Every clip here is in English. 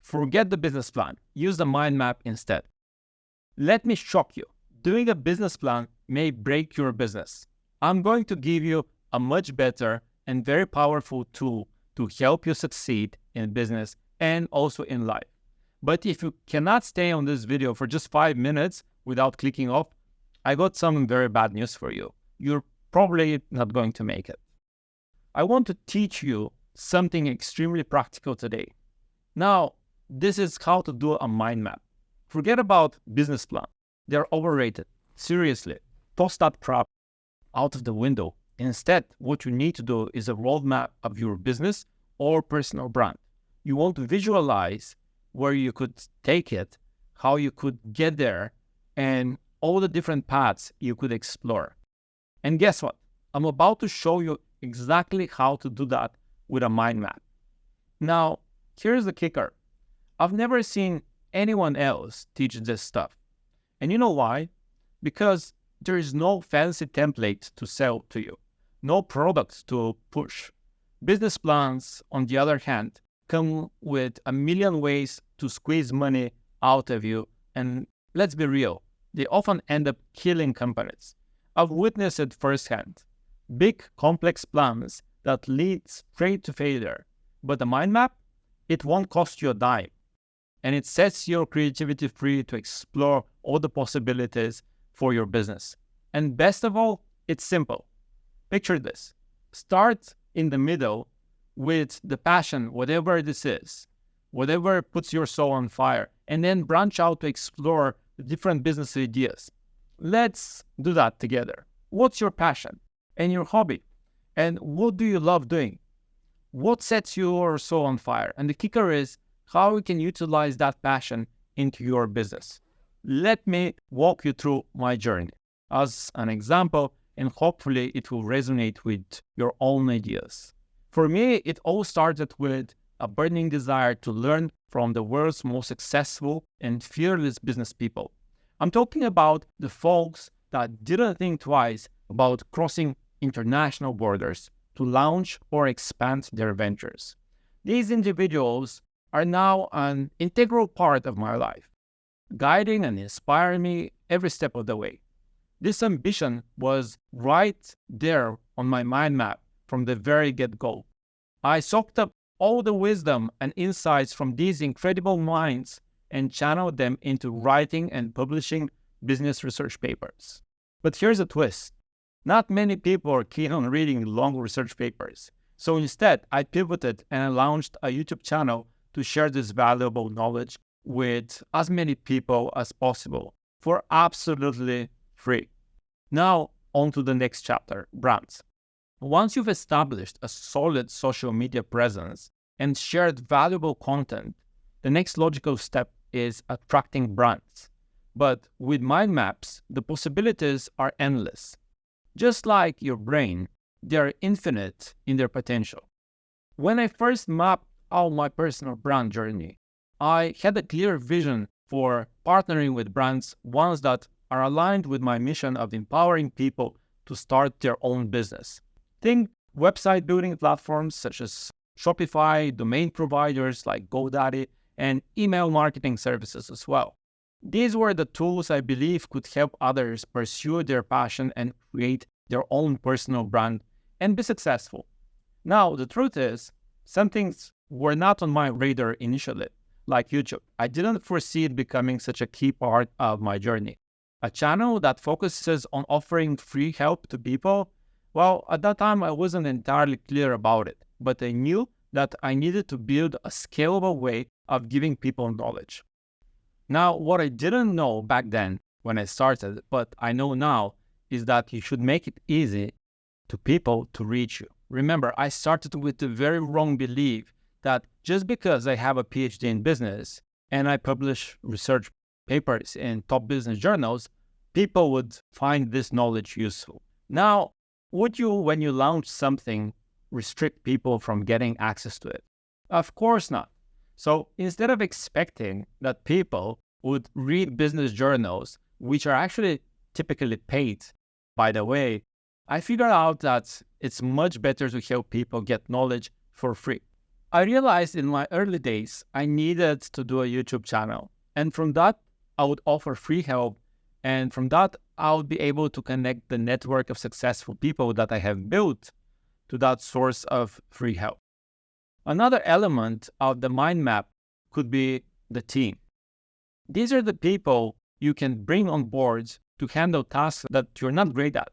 Forget the business plan. Use the mind map instead. Let me shock you. Doing a business plan may break your business. I'm going to give you a much better and very powerful tool to help you succeed in business and also in life. But if you cannot stay on this video for just 5 minutes without clicking off, I got some very bad news for you. You're probably not going to make it. I want to teach you something extremely practical today. Now, this is how to do a mind map. Forget about business plan. They're overrated. Seriously, toss that crap out of the window. Instead, what you need to do is a roadmap of your business or personal brand. You want to visualize where you could take it, how you could get there, and all the different paths you could explore. And guess what? I'm about to show you exactly how to do that with a mind map. Now, here's the kicker. I've never seen anyone else teach this stuff. And you know why? Because there is no fancy template to sell to you, no products to push. Business plans, on the other hand, come with a million ways to squeeze money out of you. And let's be real, they often end up killing companies. I've witnessed it firsthand. Big, complex plans that lead straight to failure. But the mind map, it won't cost you a dime. And it sets your creativity free to explore all the possibilities for your business. And best of all, it's simple. Picture this. Start in the middle with the passion, whatever this is, whatever puts your soul on fire, and then branch out to explore the different business ideas. Let's do that together. What's your passion and your hobby? And what do you love doing? What sets your soul on fire? And the kicker is how you can utilize that passion into your business. Let me walk you through my journey as an example, and hopefully it will resonate with your own ideas. For me, it all started with a burning desire to learn from the world's most successful and fearless business people. I'm talking about the folks that didn't think twice about crossing international borders to launch or expand their ventures. These individuals are now an integral part of my life, guiding and inspiring me every step of the way. This ambition was right there on my mind map from the very get-go. I soaked up all the wisdom and insights from these incredible minds and channeled them into writing and publishing business research papers. But here's a twist. Not many people are keen on reading long research papers. So instead, I pivoted and I launched a YouTube channel to share this valuable knowledge with as many people as possible for absolutely free. Now, on to the next chapter, brands. Once you've established a solid social media presence and shared valuable content, the next logical step is attracting brands. But with mind maps, the possibilities are endless. Just like your brain, they are infinite in their potential. When I first mapped out my personal brand journey, I had a clear vision for partnering with brands, ones that are aligned with my mission of empowering people to start their own business. Think website building platforms such as Shopify, domain providers like GoDaddy, and email marketing services as well. These were the tools I believe could help others pursue their passion and create their own personal brand and be successful. Now, the truth is, some things were not on my radar initially, like YouTube. I didn't foresee it becoming such a key part of my journey. A channel that focuses on offering free help to people, well, at that time I wasn't entirely clear about it, but I knew that I needed to build a scalable way of giving people knowledge. Now, what I didn't know back then when I started, but I know now, is that you should make it easy to people to reach you. Remember, I started with the very wrong belief that just because I have a PhD in business and I publish research papers in top business journals, people would find this knowledge useful. Now, would you, when you launch something, restrict people from getting access to it? Of course not. So instead of expecting that people would read business journals, which are actually typically paid, by the way, I figured out that it's much better to help people get knowledge for free. I realized in my early days, I needed to do a YouTube channel. And from that, I would offer free help. And from that, I would be able to connect the network of successful people that I have built to that source of free help. Another element of the mind map could be the team. These are the people you can bring on board to handle tasks that you're not great at.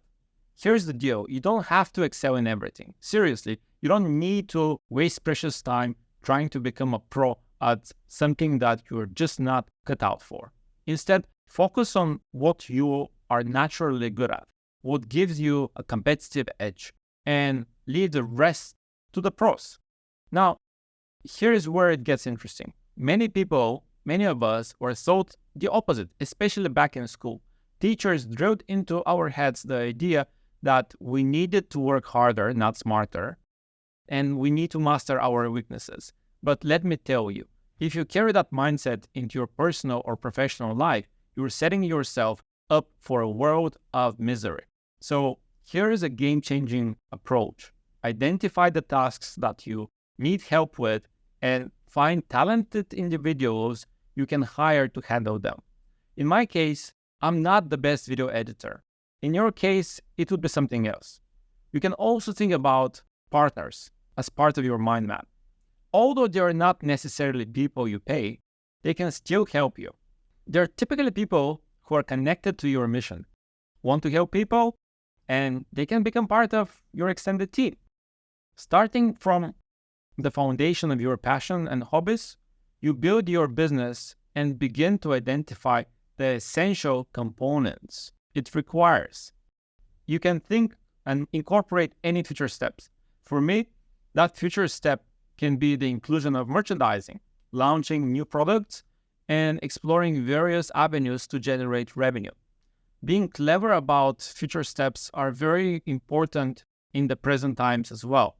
Here's the deal. You don't have to excel in everything. Seriously, you don't need to waste precious time trying to become a pro at something that you're just not cut out for. Instead, focus on what you are naturally good at, what gives you a competitive edge, and leave the rest to the pros. Now, here's where it gets interesting. Many of us were taught the opposite, especially back in school. Teachers drilled into our heads the idea that we needed to work harder, not smarter, and we need to master our weaknesses. But let me tell you, if you carry that mindset into your personal or professional life, you're setting yourself up for a world of misery. So here is a game-changing approach. Identify the tasks that you need help with and find talented individuals you can hire to handle them. In my case, I'm not the best video editor. In your case, it would be something else. You can also think about partners as part of your mind map. Although they are not necessarily people you pay, they can still help you. They're typically people who are connected to your mission, want to help people, and they can become part of your extended team. Starting from the foundation of your passion and hobbies, you build your business and begin to identify the essential components it requires. You can think and incorporate any future steps. For me, that future step can be the inclusion of merchandising, launching new products, and exploring various avenues to generate revenue. Being clever about future steps are very important in the present times as well.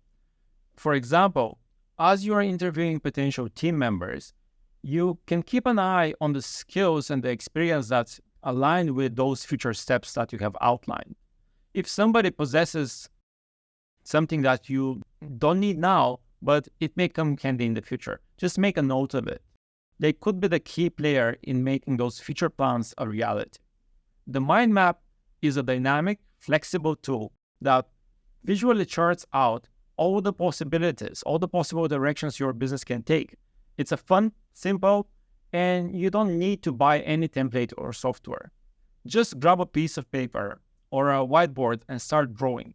For example, as you are interviewing potential team members, you can keep an eye on the skills and the experience that's aligned with those future steps that you have outlined. If somebody possesses something that you don't need now, but it may come handy in the future, just make a note of it. They could be the key player in making those future plans a reality. The mind map is a dynamic, flexible tool that visually charts out all the possibilities, all the possible directions your business can take. It's a fun, simple, and you don't need to buy any template or software. Just grab a piece of paper or a whiteboard and start drawing.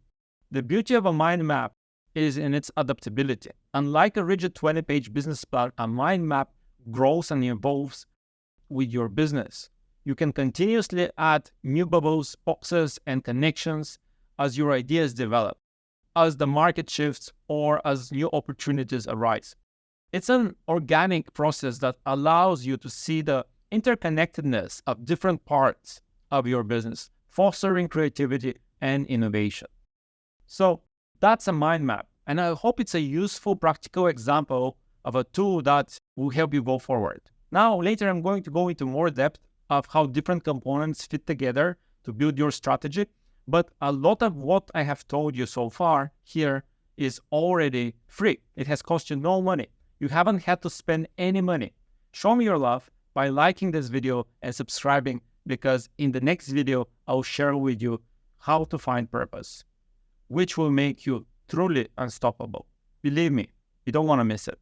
The beauty of a mind map is in its adaptability. Unlike a rigid 20-page business plan, a mind map grows and evolves with your business. You can continuously add new bubbles, boxes, and connections as your ideas develop, as the market shifts, or as new opportunities arise. It's an organic process that allows you to see the interconnectedness of different parts of your business, fostering creativity and innovation. So that's a mind map, and I hope it's a useful, practical example of a tool that will help you go forward. Now, later I'm going to go into more depth of how different components fit together to build your strategy, but a lot of what I have told you so far here is already free. It has cost you no money. You haven't had to spend any money. Show me your love by liking this video and subscribing, because in the next video, I'll share with you how to find purpose, which will make you truly unstoppable. Believe me, you don't want to miss it.